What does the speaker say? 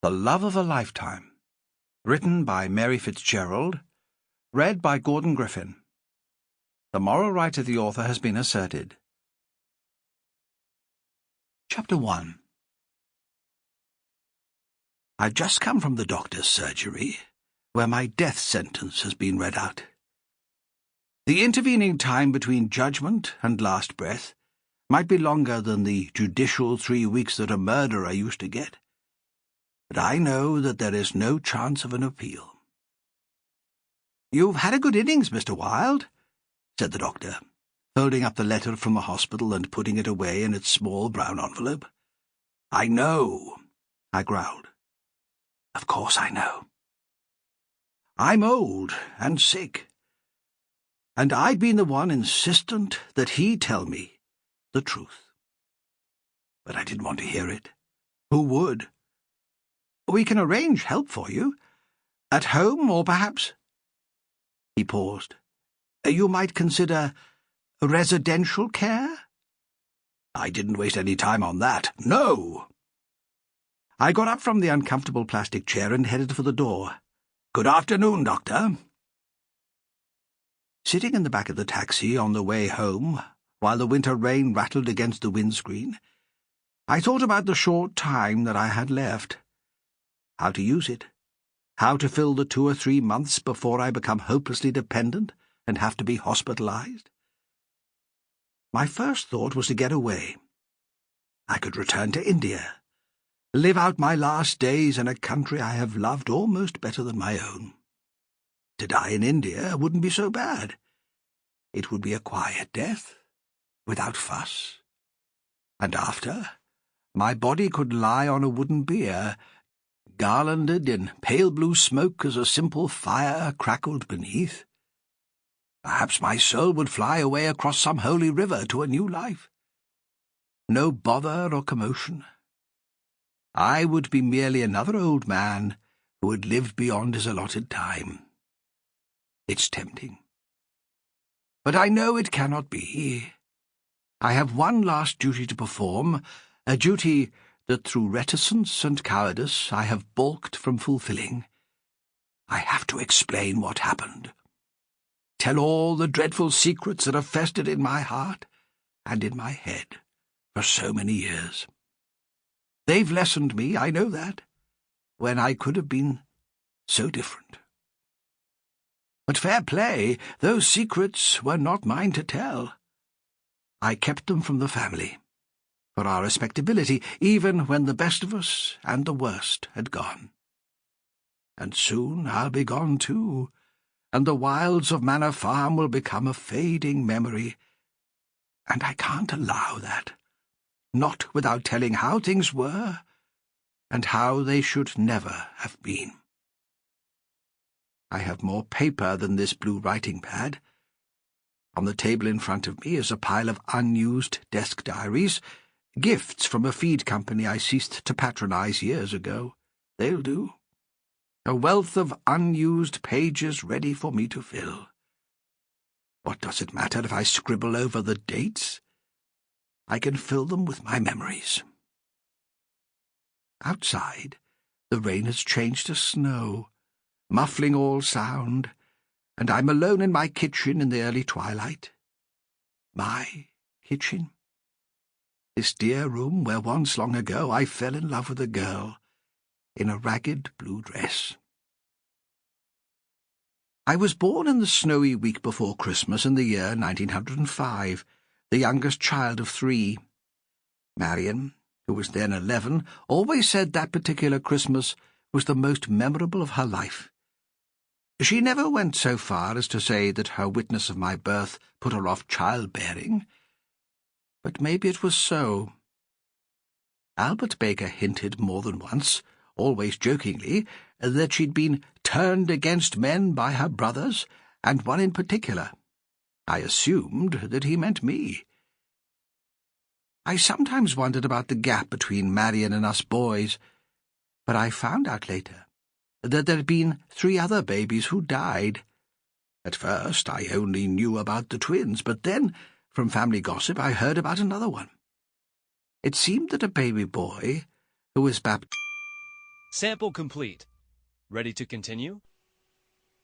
The Love of a Lifetime. Written by Mary Fitzgerald. Read by Gordon Griffin. The moral right of the author has been asserted. Chapter 1. I've just come from the doctor's surgery, where my death sentence has been read out. The intervening time between judgment and last breath might be longer than the judicial 3 weeks that a murderer used to get. But I know that there is no chance of an appeal. "You've had a good innings, Mr. Wilde," said the doctor, folding up the letter from the hospital and putting it away in its small brown envelope. "I know," I growled. "Of course I know. I'm old and sick, and I'd been the one insistent that he tell me the truth. But I didn't want to hear it. Who would? "We can arrange help for you. At home, or perhaps—" He paused. "You might consider residential care?" I didn't waste any time on that. No! I got up from the uncomfortable plastic chair and headed for the door. "Good afternoon, Doctor." Sitting in the back of the taxi on the way home, while the winter rain rattled against the windscreen, I thought about the short time that I had left. How to use it, how to fill the 2 or 3 months before I become hopelessly dependent and have to be hospitalized. My first thought was to get away. I could return to India, live out my last days in a country I have loved almost better than my own. To die in India wouldn't be so bad. It would be a quiet death, without fuss. And after, my body could lie on a wooden bier, garlanded in pale blue smoke as a simple fire crackled beneath. Perhaps my soul would fly away across some holy river to a new life. No bother or commotion. I would be merely another old man who had lived beyond his allotted time. It's tempting. But I know it cannot be. I have one last duty to perform, a duty that through reticence and cowardice I have balked from fulfilling. I have to explain what happened. Tell all the dreadful secrets that have festered in my heart and in my head for so many years. They've lessened me, I know that, when I could have been so different. But fair play, those secrets were not mine to tell. I kept them from the family, for our respectability, even when the best of us and the worst had gone. And soon I'll be gone too, and the wilds of Manor Farm will become a fading memory, and I can't allow that, not without telling how things were, and how they should never have been. I have more paper than this blue writing pad. On the table in front of me is a pile of unused desk diaries, gifts from a feed company I ceased to patronize years ago. They'll do. A wealth of unused pages ready for me to fill. What does it matter if I scribble over the dates? I can fill them with my memories. Outside, the rain has changed to snow, muffling all sound, and I'm alone in my kitchen in the early twilight. My kitchen? This dear room where once long ago I fell in love with a girl in a ragged blue dress. I was born in the snowy week before Christmas in the year 1905, the youngest child of 3. Marion, who was then 11, always said that particular Christmas was the most memorable of her life. She never went so far as to say that her witness of my birth put her off childbearing, but maybe it was so. Albert Baker hinted more than once, always jokingly, that she'd been turned against men by her brothers, and one in particular. I assumed that he meant me. I sometimes wondered about the gap between Marion and us boys, but I found out later that there had been 3 other babies who died. At first I only knew about the twins, but then, from family gossip, I heard about another one. It seemed that a baby boy, who was baptized... Sample complete. Ready to continue?